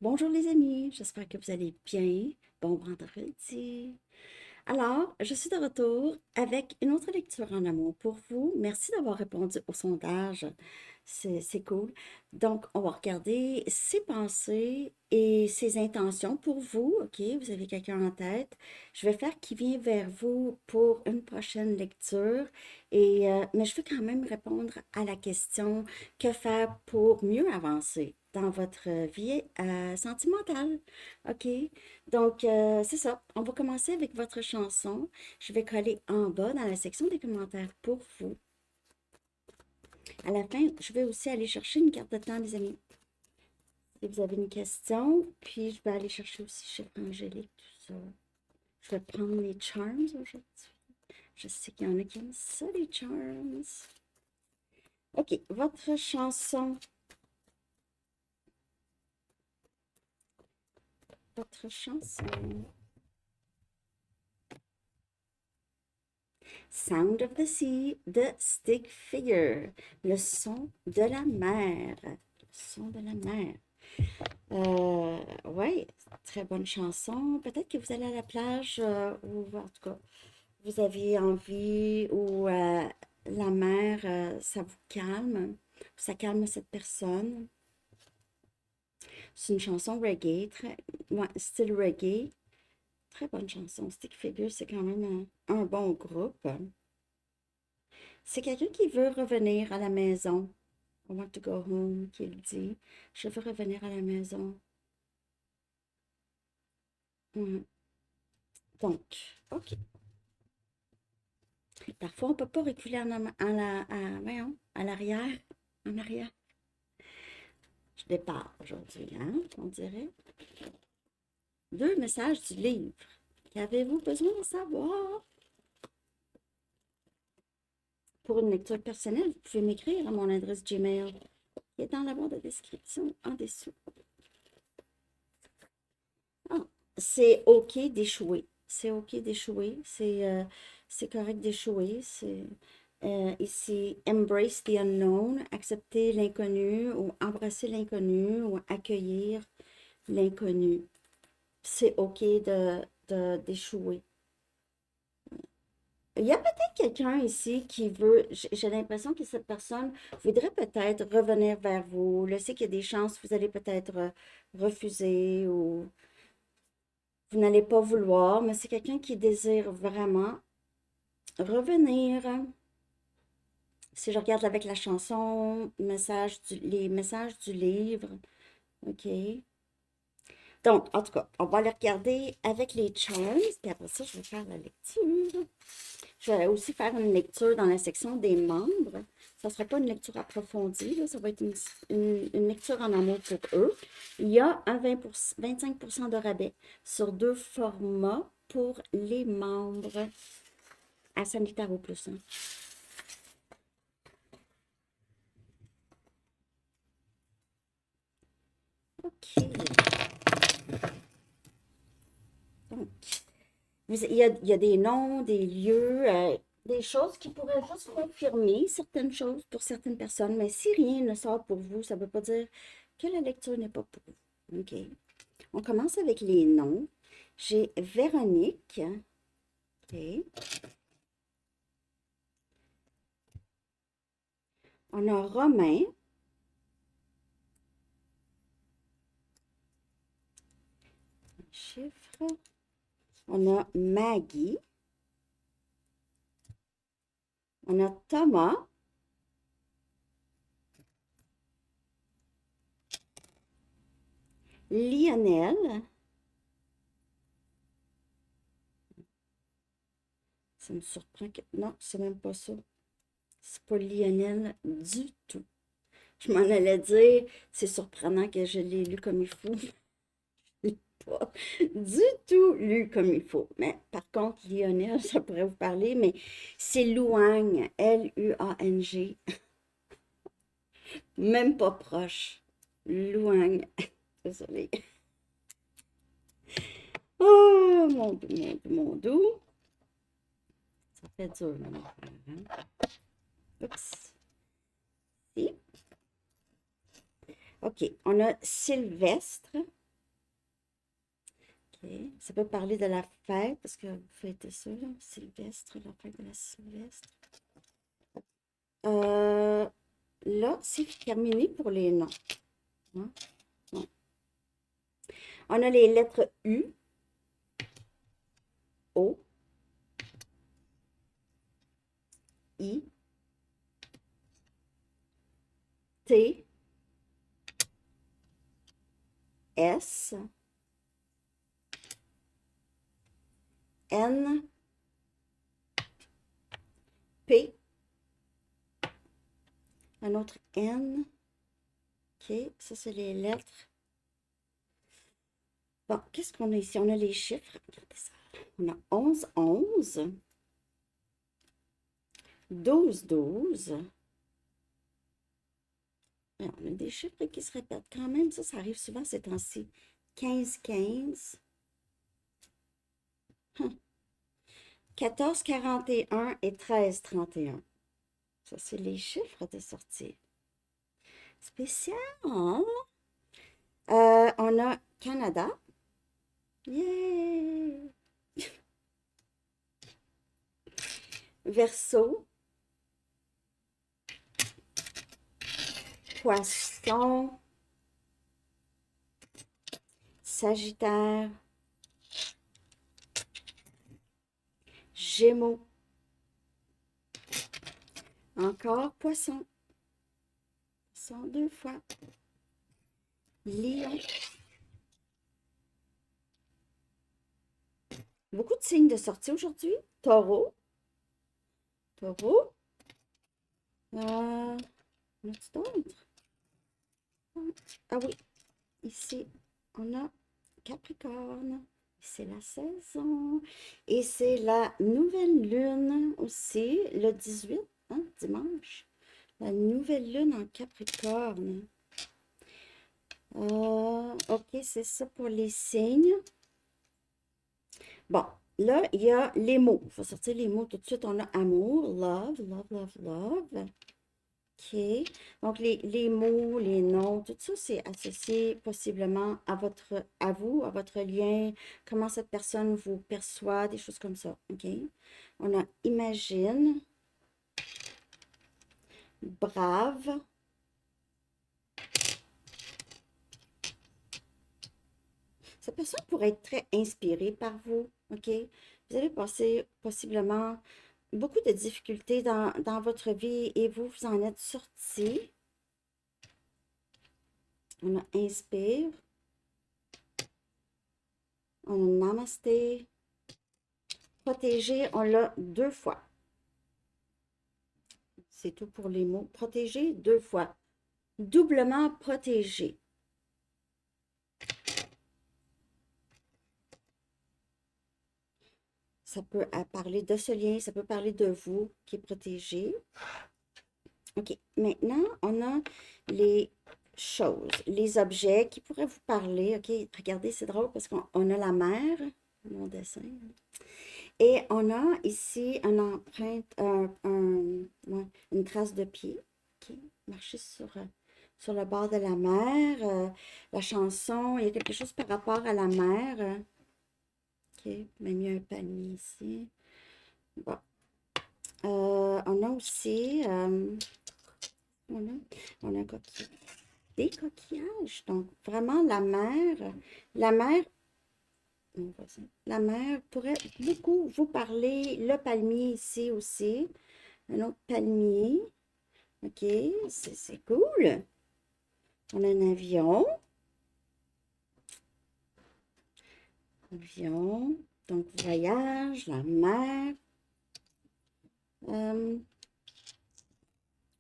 Bonjour les amis, j'espère que vous allez bien. Bon vendredi. Alors, je suis de retour avec une autre lecture en amour pour vous. Merci d'avoir répondu au sondage. C'est cool. Donc, on va regarder ses pensées et ses intentions pour vous. OK, vous avez quelqu'un en tête. Je vais faire qui vient vers vous pour une prochaine lecture. Mais je veux quand même répondre à la question, que faire pour mieux avancer dans votre vie sentimentale? OK? Donc, c'est ça. On va commencer avec votre chanson. Je vais coller en bas dans la section des commentaires pour vous. À la fin, je vais aussi aller chercher une carte de temps, les amis. Si vous avez une question, puis je vais aller chercher aussi chez Angélique, tout ça. Je vais prendre les charms aujourd'hui. Je sais qu'il y en a qui aiment ça, les charms. OK, votre chanson. Votre chanson. Sound of the Sea de Stick Figure. Le son de la mer. Le son de la mer. Ouais, très bonne chanson. Peut-être que vous allez à la plage ou en tout cas, vous avez envie ou la mer, ça vous calme. Ça calme cette personne. C'est une chanson reggae, ouais, style reggae. Très bonne chanson. Stick Figure, c'est quand même un bon groupe. C'est quelqu'un qui veut revenir à la maison. I want to go home, qu'il dit. Je veux revenir à la maison. Mhm. Donc, OK. Parfois, on ne peut pas reculer voyons, à l'arrière. En arrière. Je départ aujourd'hui, hein, on dirait. Deux messages du livre. Qu'avez-vous besoin de savoir? Pour une lecture personnelle, vous pouvez m'écrire à mon adresse Gmail qui est dans la barre de description en dessous. Ah, c'est OK d'échouer. C'est OK d'échouer. C'est correct d'échouer. Ici, embrace the unknown, accepter l'inconnu ou embrasser l'inconnu ou accueillir l'inconnu. C'est OK d'échouer. Il y a peut-être quelqu'un ici qui veut, j'ai l'impression que cette personne voudrait peut-être revenir vers vous. Je sais qu'il y a des chances que vous allez peut-être refuser ou vous n'allez pas vouloir, mais c'est quelqu'un qui désire vraiment revenir. Si je regarde avec la chanson, les messages du livre, OK. Donc, en tout cas, on va les regarder avec les charms, puis après ça, je vais faire la lecture. Je vais aussi faire une lecture dans la section des membres. Ça ne sera pas une lecture approfondie, là, ça va être une lecture en amour pour eux. Il y a un 25% de rabais sur deux formats pour les membres à Sanitaro Plus, hein. OK. Donc, il y a des noms, des lieux, des choses qui pourraient juste confirmer certaines choses pour certaines personnes, mais si rien ne sort pour vous, ça ne veut pas dire que la lecture n'est pas pour vous. OK. On commence avec les noms. J'ai Véronique. OK. On a Romain. Chiffre. On a Maggie. On a Thomas. Lionel. Ça me surprend que... Non, c'est même pas ça. C'est pas Lionel du tout. Je m'en allais dire, c'est surprenant que je l'ai lu comme il faut. Pas du tout lu comme il faut. Mais par contre, Lionel, ça pourrait vous parler, mais c'est Louang, Luang. Même pas proche. Louang. Désolée. Oh, mon doux, mon doux, mon doux. Ça fait dur, mon affaire, hein? Oups. Si. OK, on a Sylvestre. OK. Ça peut parler de la fête, parce que vous fêtez ça, là, Sylvestre, la fête de la Sylvestre. Euh, Là, c'est terminé pour les noms. Hein? Ouais. On a les lettres U, O, I, T, S, N, P, un autre N. OK, ça, c'est les lettres. Bon, qu'est-ce qu'on a ici? On a les chiffres. Regardez ça. On a 11, 11, 12, 12. On a des chiffres qui se répètent quand même. Ça arrive souvent ces temps-ci. 15, 15. 14, 41 et 13, 31. Ça, c'est les chiffres de sortie. Spécial, hein? On a Canada. Yeah! Verseau. Poisson. Sagittaire. Gémeaux. Encore poisson. Poisson 2 fois. Lion. Beaucoup de signes de sortie aujourd'hui. Taureau. Taureau. Euh, en a-t-il d'autres? Ah oui, ici, on a Capricorne. C'est la saison. Et c'est la nouvelle lune aussi, le 18, hein, dimanche. La nouvelle lune en Capricorne. OK, c'est ça pour les signes. Bon, là, il y a les mots. Il faut sortir les mots tout de suite. On a amour, love, love, love, love. OK. Donc, les mots, les noms, tout ça, c'est associé possiblement à vous, à votre lien, comment cette personne vous perçoit, des choses comme ça. OK. On a imagine, brave, cette personne pourrait être très inspirée par vous. OK. Vous allez passer possiblement beaucoup de difficultés dans votre vie et vous en êtes sorti. On a inspire. On a namasté. Protéger, on l'a 2 fois. C'est tout pour les mots. Protéger 2 fois. Doublement protégé. Ça peut parler de ce lien, ça peut parler de vous qui est protégé. OK. Maintenant, on a les choses, les objets qui pourraient vous parler. OK. Regardez, c'est drôle parce qu'on a la mer, mon dessin. Et on a ici une empreinte, ouais, une trace de pied. OK. Marcher sur le bord de la mer. La chanson, il y a quelque chose par rapport à la mer. OK. Même il y a un palmier ici. Bon. On a aussi, on a un coquillage. Des coquillages. Donc, vraiment, la mer, mon voisin, la mer pourrait beaucoup vous parler. Le palmier ici aussi. Un autre palmier. OK, c'est cool. On a un avion. Avion. Donc, voyage, la mer. On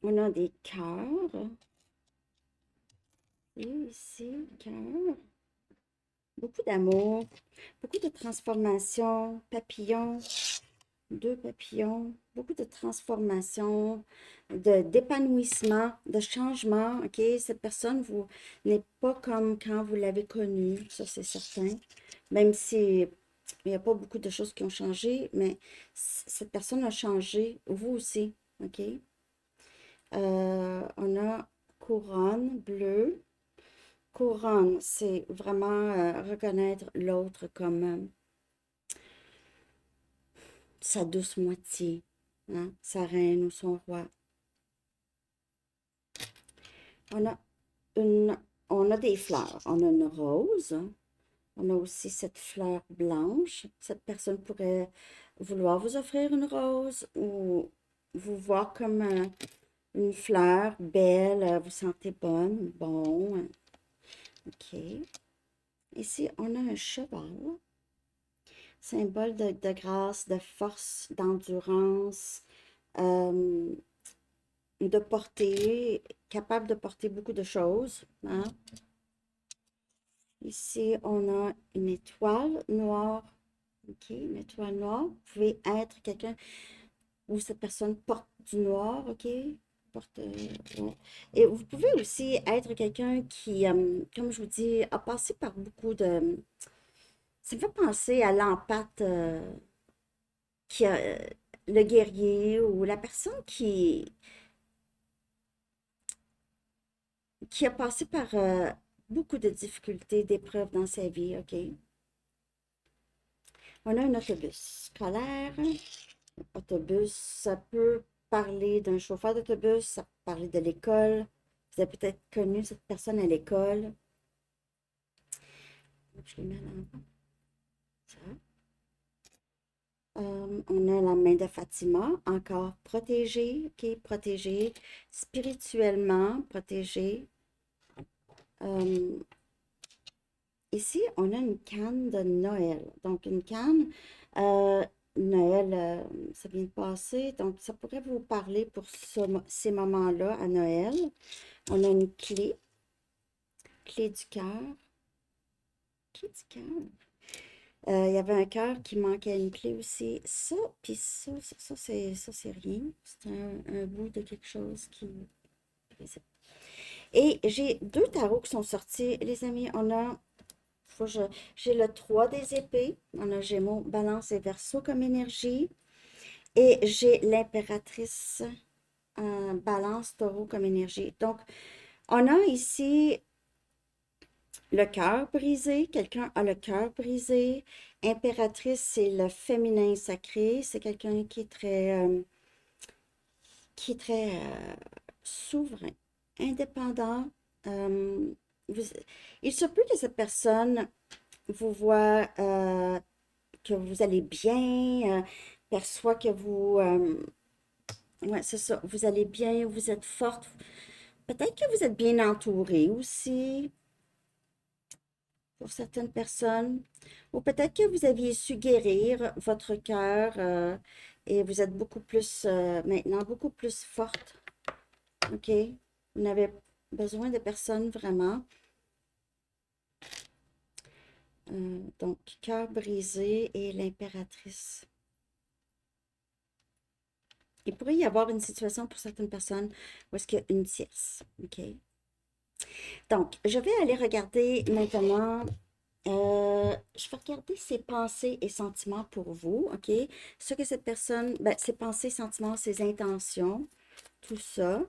a des cœurs. Et ici, cœur. Beaucoup d'amour. Beaucoup de transformation. Papillon. 2 papillons. Beaucoup de transformation, d'épanouissement, de changement. OK? Cette personne vous n'est pas comme quand vous l'avez connue. Ça, c'est certain. Même si il n'y a pas beaucoup de choses qui ont changé, mais cette personne a changé. Vous aussi. OK? On a couronne bleue. couronne, c'est vraiment reconnaître l'autre comme sa douce moitié, hein, sa reine ou son roi. On a une, on a des fleurs. On a une rose. On a aussi cette fleur blanche. Cette personne pourrait vouloir vous offrir une rose ou vous voir comme une fleur belle, vous sentez bonne, bon. OK. Ici, on a un cheval, symbole de grâce, de force, d'endurance, euh, de porter, capable de porter beaucoup de choses, hein. Ici, on a une étoile noire. OK, une étoile noire. Vous pouvez être quelqu'un où cette personne porte du noir, OK? Porte, ouais. Et vous pouvez aussi être quelqu'un qui, comme je vous dis, a passé par beaucoup de... Ça me fait penser à l'empathe qui a, le guerrier ou la personne qui a passé par beaucoup de difficultés, d'épreuves dans sa vie, OK? On a un autobus scolaire. Autobus, ça peut parler d'un chauffeur d'autobus, ça peut parler de l'école. Vous avez peut-être connu cette personne à l'école. Je le mets à l'envers. Ça. On a la main de Fatima, encore protégée, ok, protégée spirituellement, protégée. Euh, Ici, on a une canne de Noël. Donc, une canne, euh, Noël, ça vient de passer. Donc, ça pourrait vous parler pour ces moments-là à Noël. On a une clé, clé du cœur. Clé du cœur. Il y avait un cœur qui manquait une clé aussi. Ça, puis ça, c'est rien. C'est un bout de quelque chose qui... Et j'ai deux tarots qui sont sortis, les amis. On a j'ai le 3 des épées. On a Gémeaux, Balance et Verseau comme énergie. Et j'ai l'impératrice Balance, Taureau comme énergie. Donc, on a ici le cœur brisé. Quelqu'un a le cœur brisé. Impératrice, c'est le féminin sacré. C'est quelqu'un qui est très souverain, indépendant. Euh, vous- il se peut que cette personne vous voit que vous allez bien, perçoit que vous, ouais, c'est ça, vous allez bien, vous êtes forte. Peut-être que vous êtes bien entourée aussi pour certaines personnes, ou peut-être que vous aviez su guérir votre cœur et vous êtes beaucoup plus maintenant, beaucoup plus forte. OK? Vous n'avez besoin de personne vraiment. Donc, cœur brisé et l'impératrice. Il pourrait y avoir une situation pour certaines personnes où est-ce qu'il y a une tierce. OK? Donc, je vais aller regarder maintenant. Je vais regarder ses pensées et sentiments pour vous. OK? Ce que cette personne, ben, ses pensées, sentiments, ses intentions, tout ça,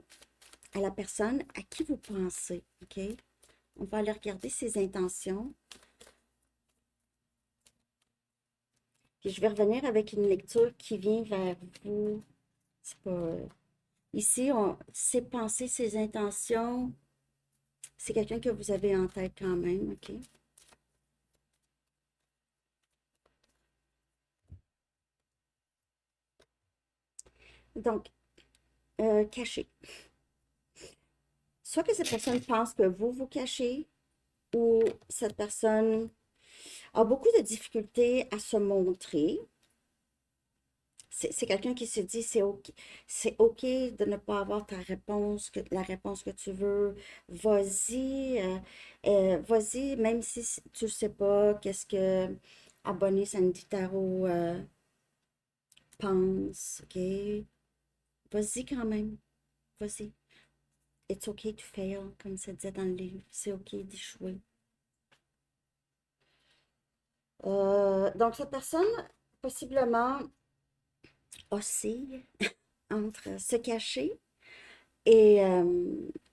à la personne à qui vous pensez. OK? On va aller regarder ses intentions. Puis je vais revenir avec une lecture qui vient vers vous. C'est pas. Ici, ses pensées, ses intentions, c'est quelqu'un que vous avez en tête quand même, OK? Donc, caché. Soit que cette personne pense que vous vous cachez, ou cette personne a beaucoup de difficultés à se montrer. C'est quelqu'un qui se dit c'est OK de ne pas avoir ta réponse, la réponse que tu veux. Vas-y, vas-y, même si tu ne sais pas qu'est-ce que abonné Sandy Tarot pense, OK? Vas-y quand même, vas-y. It's okay to fail, comme ça disait dans le livre. C'est OK d'échouer. Donc, cette personne, possiblement, oscille entre se cacher et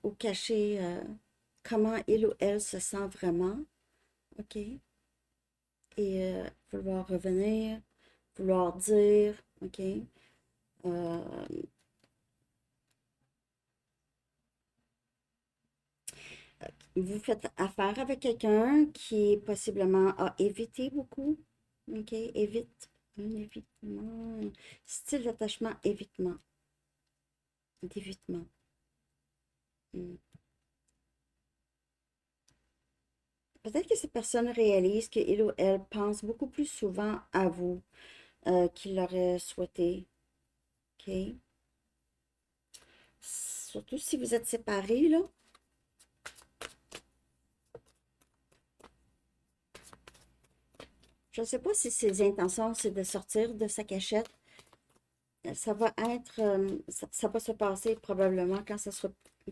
ou cacher. comment il ou elle se sent vraiment, OK? Et vouloir revenir, vouloir dire, OK? Euh, Vous faites affaire avec quelqu'un qui possiblement a évité beaucoup, OK? Évite, un évitement, style d'attachement, évitement, d'évitement. Hmm. Peut-être que cette personne réalise qu'il ou elle pense beaucoup plus souvent à vous qu'il l'aurait souhaité, OK? Surtout si vous êtes séparés, là. Je ne sais pas si ses intentions, c'est de sortir de sa cachette. Ça va être, ça va se passer probablement quand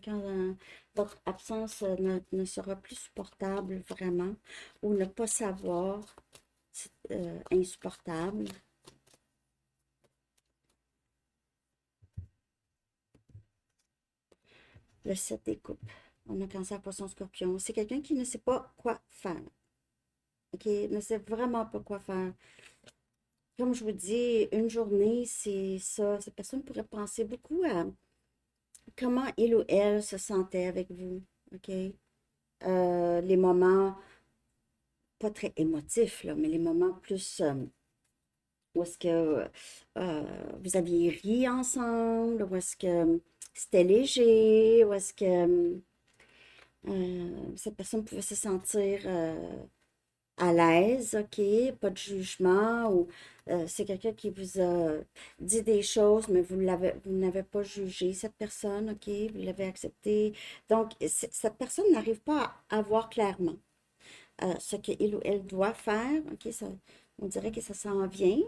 quand votre absence ne sera plus supportable vraiment, ou ne pas savoir, c'est insupportable. Le 7 des coupes. On a Cancer, Poisson, Scorpion. C'est quelqu'un qui ne sait pas quoi faire. OK? Ne sait vraiment pas quoi faire. Comme je vous dis, une journée, c'est ça. Cette personne pourrait penser beaucoup à comment il ou elle se sentait avec vous. OK? Les moments, pas très émotifs, là, mais les moments plus où est-ce que vous aviez ri ensemble, où est-ce que c'était léger, où est-ce que cette personne pouvait se sentir à l'aise, OK, pas de jugement, ou c'est quelqu'un qui vous a dit des choses, mais vous n'avez pas jugé cette personne, OK, vous l'avez accepté. Donc, cette personne n'arrive pas à voir clairement ce qu'il ou elle doit faire, OK, ça, on dirait que ça s'en vient.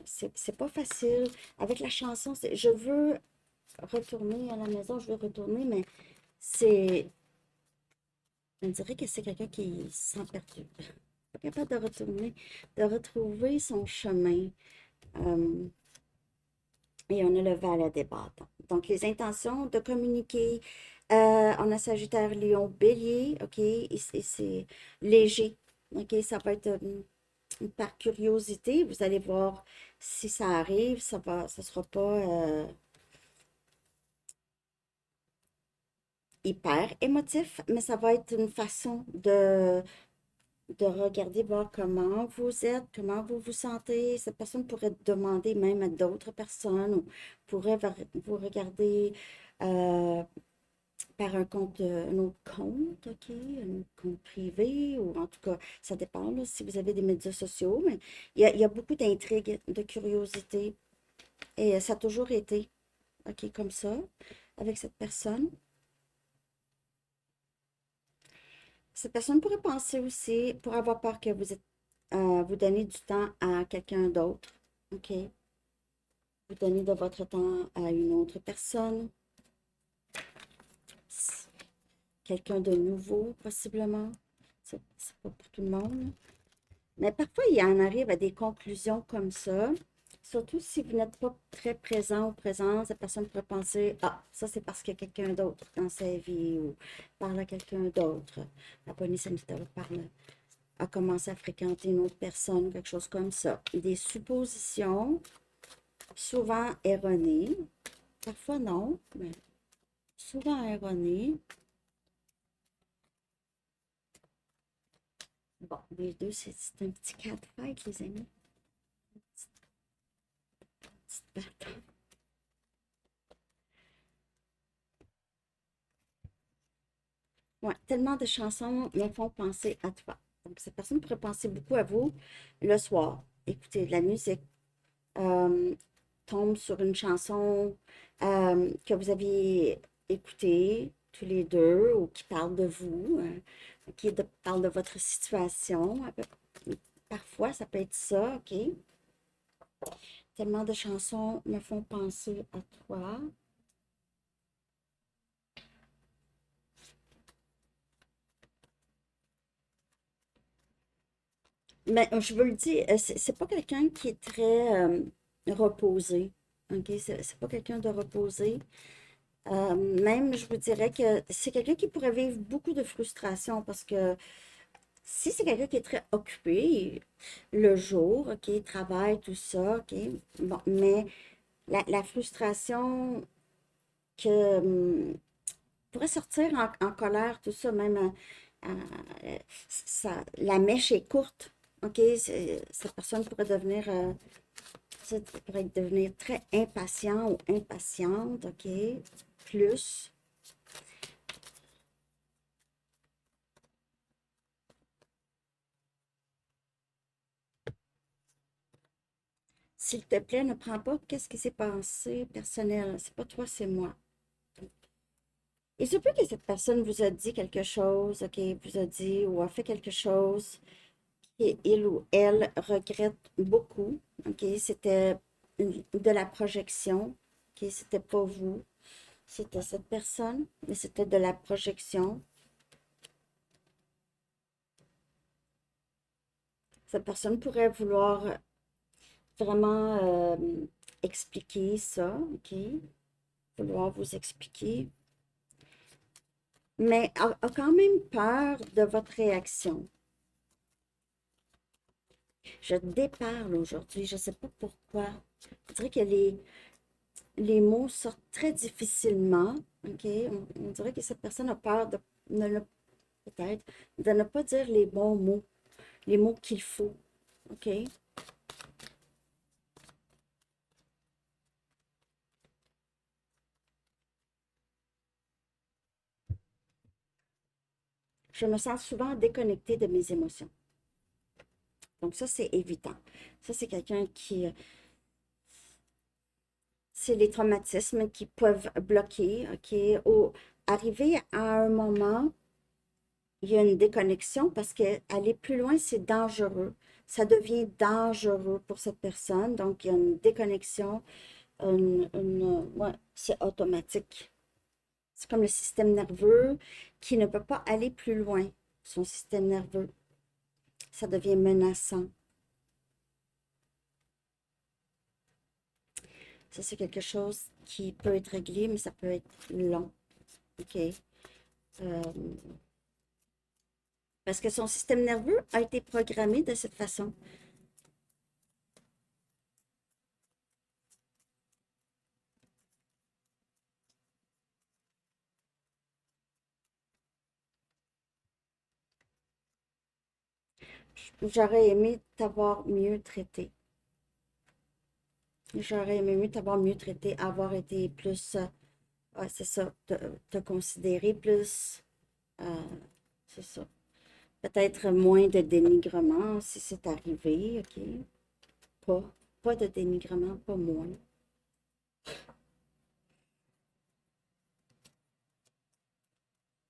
C'est pas facile. Avec la chanson, je veux retourner à la maison, je veux retourner, mais c'est, on dirait que c'est quelqu'un qui se sent perdu. Pas capable de retourner, de retrouver son chemin. Euh, et on a le valet des bâtons. Donc, les intentions de communiquer, on a Sagittaire, Lion, Bélier, OK, et c'est léger, OK, ça va être par curiosité, vous allez voir si ça arrive, ça sera pas hyper émotif, mais ça va être une façon de regarder, voir comment vous êtes, comment vous vous sentez. Cette personne pourrait demander même à d'autres personnes ou pourrait vous regarder euh, par un autre compte, OK, un autre compte privé, ou en tout cas, ça dépend là, si vous avez des médias sociaux, mais il y a beaucoup d'intrigues, de curiosité, et ça a toujours été, OK, comme ça, avec cette personne. Cette personne pourrait penser aussi, pour avoir peur que vous donnez du temps à quelqu'un d'autre, OK? Vous donnez de votre temps à une autre personne, quelqu'un de nouveau, possiblement. C'est pas pour tout le monde. Mais parfois, il en arrive à des conclusions comme ça. Surtout si vous n'êtes pas très présent ou présent, cette personne pourrait penser, ah, ça c'est parce qu'il y a quelqu'un d'autre dans sa vie ou parle à quelqu'un d'autre. La police sanitaire parle, a commencé à fréquenter une autre personne, quelque chose comme ça. Des suppositions, souvent erronées, parfois non, mais souvent erronées. Bon, les deux, c'est un petit cas de fête, les amis. Petite bataille. Ouais, tellement de chansons me font penser à toi. Donc, cette personne pourrait penser beaucoup à vous le soir. Écoutez de la musique, euh, tombe sur une chanson que vous aviez écoutée tous les deux ou qui parle de vous, parle de votre situation. Parfois, ça peut être ça, OK? Tellement de chansons me font penser à toi. Mais je vous le dis, c'est pas quelqu'un qui est très reposé. OK? C'est pas quelqu'un de reposé. Même, je vous dirais que c'est quelqu'un qui pourrait vivre beaucoup de frustration parce que si c'est quelqu'un qui est très occupé le jour, OK, il travaille, tout ça, OK, bon, mais la frustration que pourrait sortir en colère, tout ça, même la mèche est courte, OK, cette personne pourrait devenir, pourrait devenir très impatient ou impatiente, OK, plus. S'il te plaît, ne prends pas qu'est-ce qui s'est passé personnel. C'est pas toi, c'est moi. Il se peut que cette personne vous a dit quelque chose, OK, vous a dit ou a fait quelque chose et il ou elle regrette beaucoup, OK, c'était de la projection, OK, c'était pas vous, c'était cette personne, mais c'était de la projection. Cette personne pourrait vouloir vraiment expliquer ça, OK, vouloir vous expliquer, mais a quand même peur de votre réaction. Je déparle aujourd'hui, je ne sais pas pourquoi. Je dirais que les mots sortent très difficilement. OK? On dirait que cette personne a peur de peut-être de ne pas dire les bons mots, les mots qu'il faut. OK? Je me sens souvent déconnectée de mes émotions. Donc ça, c'est évident. Ça, c'est quelqu'un qui... C'est les traumatismes qui peuvent bloquer, OK? Ou arriver à un moment il y a une déconnexion parce qu'aller plus loin, c'est dangereux. Ça devient dangereux pour cette personne. Donc, il y a une déconnexion, ouais, c'est automatique. C'est comme le système nerveux qui ne peut pas aller plus loin. Son système nerveux, ça devient menaçant. Ça, c'est quelque chose qui peut être réglé, mais ça peut être long. OK? Euh, Parce que son système nerveux a été programmé de cette façon. J'aurais aimé t'avoir mieux traité. J'aurais aimé mieux t'avoir mieux traité, avoir été plus, ouais, c'est ça, te considérer plus, euh, c'est ça. Peut-être moins de dénigrement si c'est arrivé, OK? Pas, pas de dénigrement, pas moins.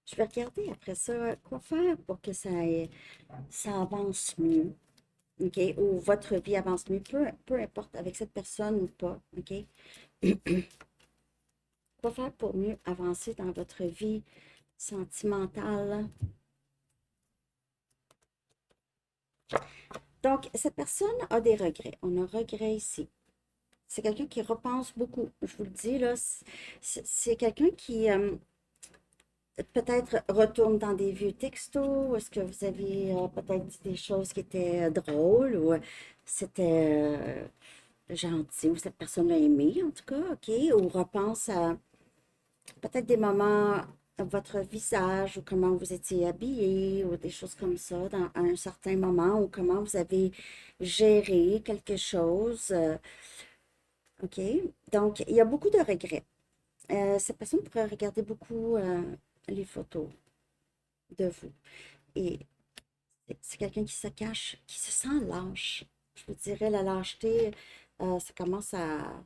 Je vais regarder après ça, quoi faire pour que ça avance mieux, OK? Ou votre vie avance mieux, peu importe avec cette personne ou pas, OK? Quoi faire pour mieux avancer dans votre vie sentimentale? Donc, cette personne a des regrets. On a regret ici. C'est quelqu'un qui repense beaucoup. Je vous le dis, là, c'est quelqu'un qui peut-être retourne dans des vieux textos. Est-ce que vous avez peut-être dit des choses qui étaient drôles ou c'était gentil ou cette personne l'a aimé, en tout cas, OK? Ou repense à peut-être des moments, votre visage ou comment vous étiez habillé ou des choses comme ça à un certain moment ou comment vous avez géré quelque chose. OK? Donc, il y a beaucoup de regrets. Cette personne pourrait regarder beaucoup les photos de vous. Et c'est quelqu'un qui se cache, qui se sent lâche. Je vous dirais, la lâcheté, ça commence à...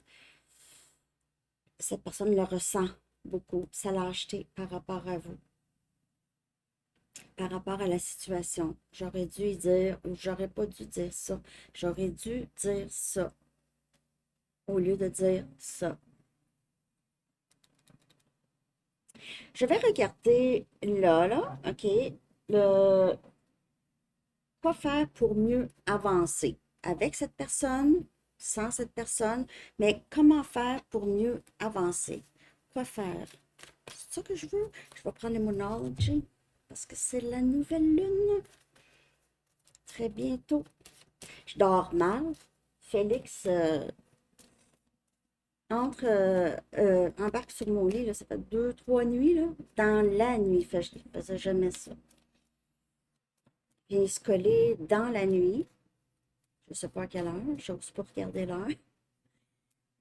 Cette personne le ressent beaucoup, sa lâcheté par rapport à vous, par rapport à la situation. J'aurais dû y dire ou j'aurais pas dû dire ça. J'aurais dû dire ça au lieu de dire ça. Je vais regarder là, OK, le quoi faire pour mieux avancer avec cette personne, sans cette personne, mais comment faire pour mieux avancer? quoi faire. C'est ça que je veux. Je vais prendre l'Emonology parce que c'est la nouvelle lune. Très bientôt. Je dors mal. Félix embarque sur mon lit, là, ça fait 2, 3 nuits, là, dans la nuit. Je ne faisais jamais ça. Vient se coller dans la nuit. Je ne sais pas à quelle heure, j'ose pas regarder l'heure.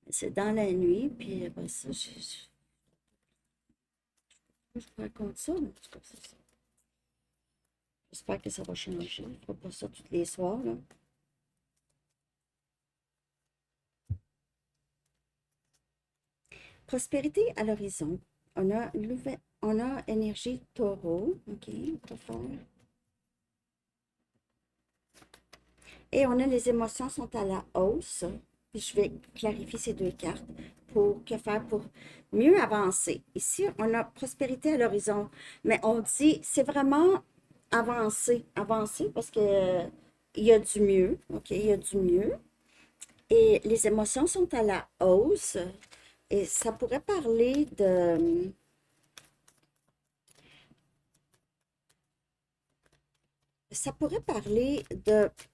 C'est dans la nuit, puis après ça, je vous raconte ça, mais en tout cas, c'est ça. J'espère que ça va changer. Je ne ferai pas ça tous les soirs, là. Prospérité à l'horizon. On a énergie taureau. OK, on va faire. Et on a les émotions sont à la hausse. Puis je vais clarifier ces deux cartes pour que faire pour mieux avancer. Ici, on a prospérité à l'horizon, mais on dit c'est vraiment avancer, avancer parce que il y a du mieux, ok, il y a du mieux. Et les émotions sont à la hausse. Et ça pourrait parler de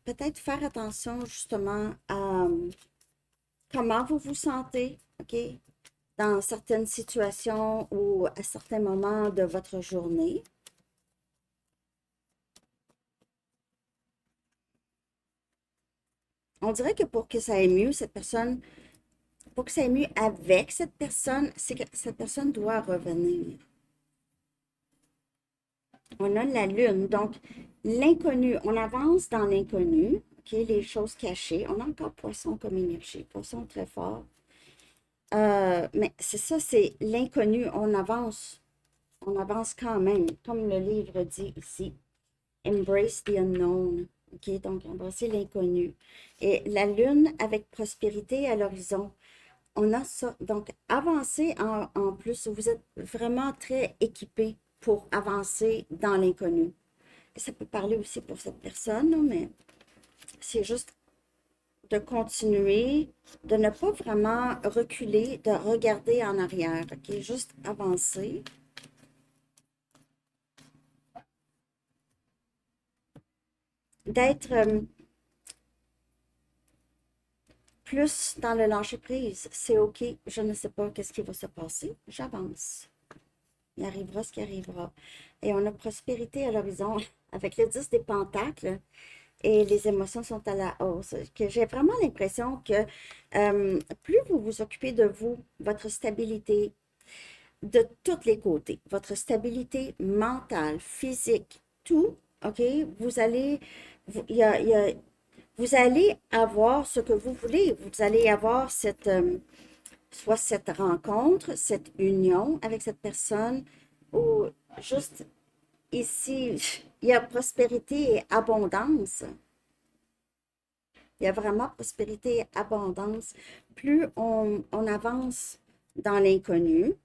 peut-être faire attention justement à comment vous vous sentez, OK, dans certaines situations ou à certains moments de votre journée. On dirait que pour que ça aille mieux, pour que ça aille mieux avec cette personne, c'est que cette personne doit revenir. On a la lune, donc l'inconnu, on avance dans l'inconnu, OK, les choses cachées. On a encore poisson comme énergie, poisson très fort. Mais c'est ça, c'est l'inconnu, on avance quand même, comme le livre dit ici. Embrace the unknown. OK, donc embrasser l'inconnu. Et la lune avec prospérité à l'horizon. On a ça. Donc, avancer en plus, vous êtes vraiment très équipé pour avancer dans l'inconnu. Ça peut parler aussi pour cette personne, là, mais c'est juste de continuer, de ne pas vraiment reculer, de regarder en arrière, OK? Juste avancer. D'être plus dans le lâcher-prise. C'est OK, je ne sais pas qu'est-ce qui va se passer, j'avance. Il arrivera ce qui arrivera. Et on a prospérité à l'horizon avec le 10 des pentacles et les émotions sont à la hausse. Que j'ai vraiment l'impression que plus vous vous occupez de vous, votre stabilité, de tous les côtés, votre stabilité mentale, physique, tout, OK, vous allez, vous allez avoir ce que vous voulez. Vous allez avoir soit cette rencontre, cette union avec cette personne, ou juste ici, il y a prospérité et abondance. Il y a vraiment prospérité et abondance. Plus on avance dans l'inconnu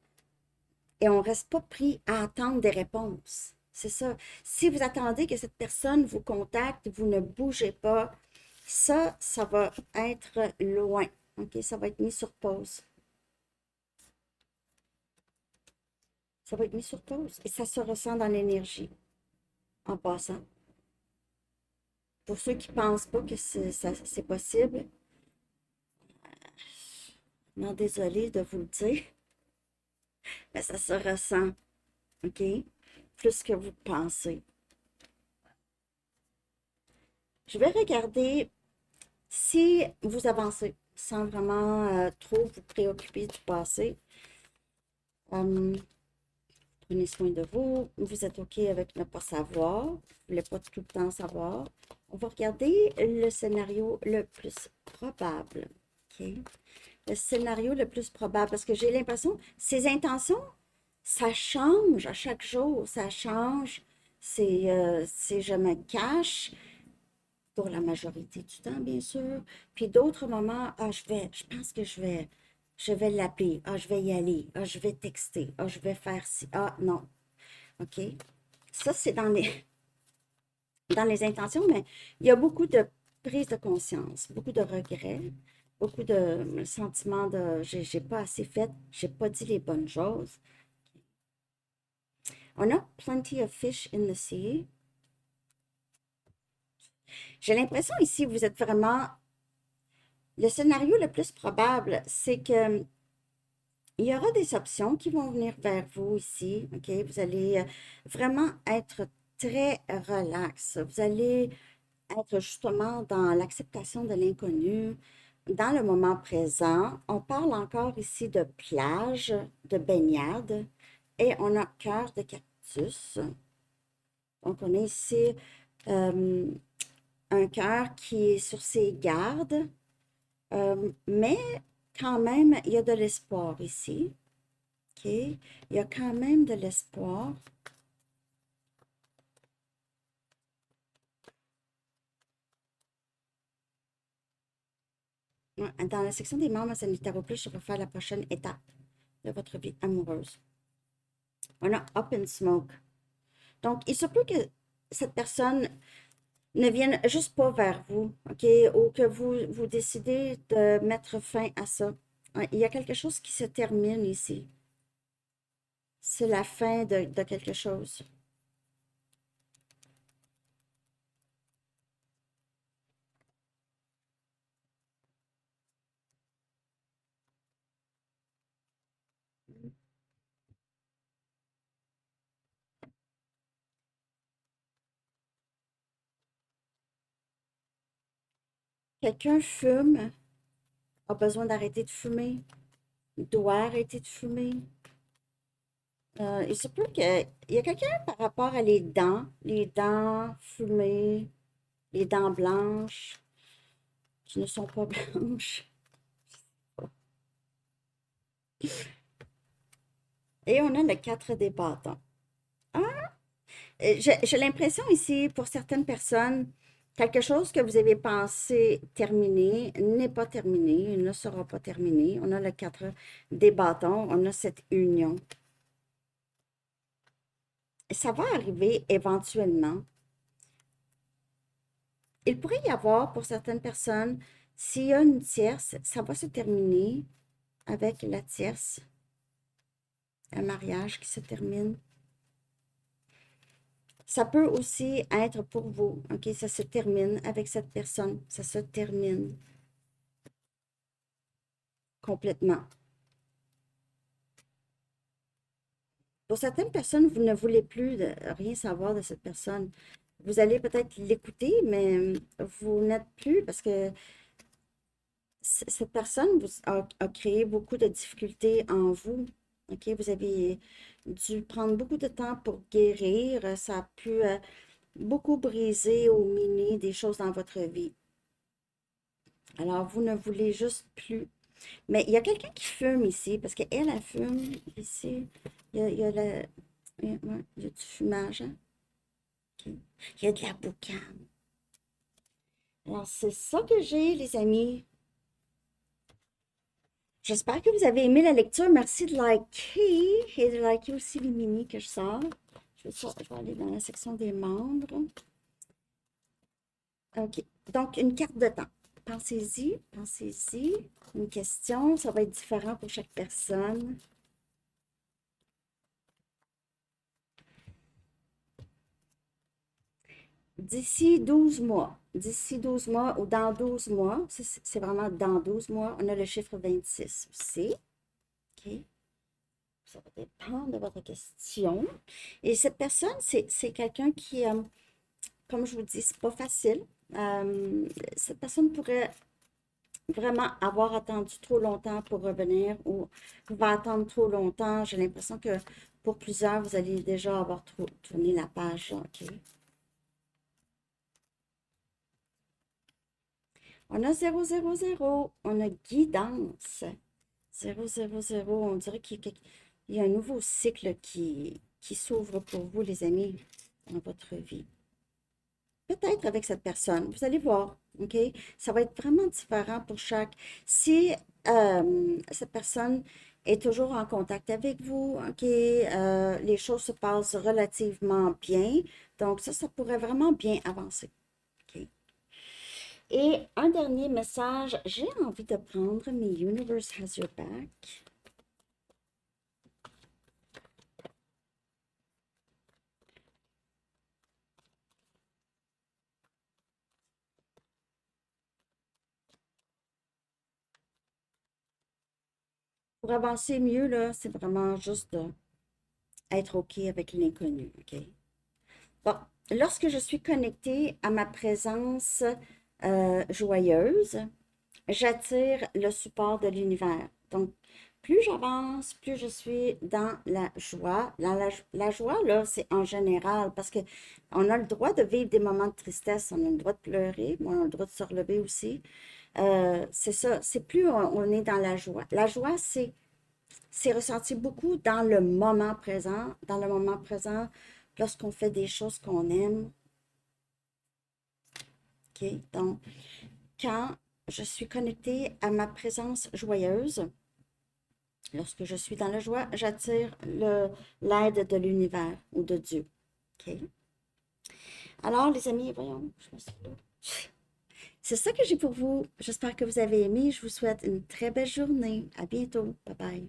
et on ne reste pas pris à attendre des réponses. C'est ça. Si vous attendez que cette personne vous contacte, vous ne bougez pas, ça va être loin. OK? Ça va être mis sur pause. Ça va être mis sur pause. Et ça se ressent dans l'énergie en passant. Pour ceux qui ne pensent pas que c'est possible, non, désolé de vous le dire, mais ça se ressent, OK? Plus que vous pensez. Je vais regarder si vous avancez sans vraiment trop vous préoccuper du passé. Prenez soin de vous. Vous êtes OK avec ne pas savoir. Vous ne voulez pas tout le temps savoir. On va regarder le scénario le plus probable. OK? Le scénario le plus probable, parce que j'ai l'impression, ces intentions, ça change à chaque jour, ça change. C'est je me cache pour la majorité du temps, bien sûr. Puis d'autres moments, je pense que je vais l'appeler, je vais y aller, je vais texter, je vais faire ci, non, OK? Ça, c'est dans les intentions, mais il y a beaucoup de prise de conscience, beaucoup de regrets, beaucoup de sentiments de j'ai pas assez fait, j'ai pas dit les bonnes choses. On a plenty of fish in the sea. J'ai l'impression ici, vous êtes vraiment. Le scénario le plus probable, c'est que il y aura des options qui vont venir vers vous ici. OK? Vous allez vraiment être très relax. Vous allez être justement dans l'acceptation de l'inconnu, dans le moment présent. On parle encore ici de plage, de baignade, et on a cœur de cactus. Donc, on a ici euh, un cœur qui est sur ses gardes, mais quand même, il y a de l'espoir ici. OK? Il y a quand même de l'espoir. Ouais, dans la section des membres sanitaires au plus, je vais faire la prochaine étape de votre vie amoureuse. On a Up in Smoke. Donc, il se peut que cette personne ne vienne juste pas vers vous, OK? Ou que vous décidez de mettre fin à ça. Ouais, il y a quelque chose qui se termine ici. C'est la fin de quelque chose. Quelqu'un fume, a besoin d'arrêter de fumer, doit arrêter de fumer. Il se peut qu'il y a quelqu'un par rapport à les dents fumées, les dents blanches, qui ne sont pas blanches. Et on a le 4 des bâtons. Ah, j'ai l'impression ici, pour certaines personnes, quelque chose que vous avez pensé terminer n'est pas terminé, ne sera pas terminé. On a le 4 des bâtons, on a cette union. Ça va arriver éventuellement. Il pourrait y avoir, pour certaines personnes, s'il y a une tierce, ça va se terminer avec la tierce. Un mariage qui se termine. Ça peut aussi être pour vous, OK? Ça se termine avec cette personne. Ça se termine complètement. Pour certaines personnes, vous ne voulez plus rien savoir de cette personne. Vous allez peut-être l'écouter, mais vous n'êtes plus parce que cette personne a créé beaucoup de difficultés en vous. OK? Vous avez dû prendre beaucoup de temps pour guérir. Ça a pu beaucoup briser ou miner des choses dans votre vie. Alors, vous ne voulez juste plus. Mais il y a quelqu'un qui fume ici, parce qu'elle, elle fume ici. Il y a ouais, il y a du fumage, hein? OK. Il y a de la boucane. Alors, c'est ça que j'ai, les amis. J'espère que vous avez aimé la lecture. Merci de liker et de liker aussi les mini que je sors. Je vais aller dans la section des membres. OK. Donc, une carte de temps. Pensez-y, pensez-y. Une question, ça va être différent pour chaque personne. D'ici 12 mois ou dans 12 mois, c'est vraiment dans 12 mois, on a le chiffre 26 aussi. OK? Ça va dépendre de votre question. Et cette personne, c'est quelqu'un qui, comme je vous dis, c'est pas facile. Cette personne pourrait vraiment avoir attendu trop longtemps pour revenir ou va attendre trop longtemps. J'ai l'impression que pour plusieurs, vous allez déjà avoir tourné la page. OK? On a 000, on a guidance. 000, on dirait qu'il y a un nouveau cycle qui s'ouvre pour vous, les amis, dans votre vie. Peut-être avec cette personne, vous allez voir, OK? Ça va être vraiment différent pour chaque. Si cette personne est toujours en contact avec vous, OK? Les choses se passent relativement bien. Donc ça pourrait vraiment bien avancer. OK? Et un dernier message, j'ai envie de prendre mes Universe Has Your Back. Pour avancer mieux, là, c'est vraiment juste être OK avec l'inconnu, OK? Bon, lorsque je suis connectée à ma présence joyeuse, j'attire le support de l'univers. Donc, plus j'avance, plus je suis dans la joie. La joie, là, c'est en général, parce que on a le droit de vivre des moments de tristesse, on a le droit de pleurer, mais on a le droit de se relever aussi. C'est ça, c'est plus on est dans la joie. La joie, c'est ressenti beaucoup dans le moment présent. Dans le moment présent, lorsqu'on fait des choses qu'on aime. OK? Donc, quand je suis connectée à ma présence joyeuse, lorsque je suis dans la joie, j'attire l'aide de l'univers ou de Dieu. OK? Alors, les amis, voyons, je me suis là. C'est ça que j'ai pour vous. J'espère que vous avez aimé. Je vous souhaite une très belle journée. À bientôt. Bye bye.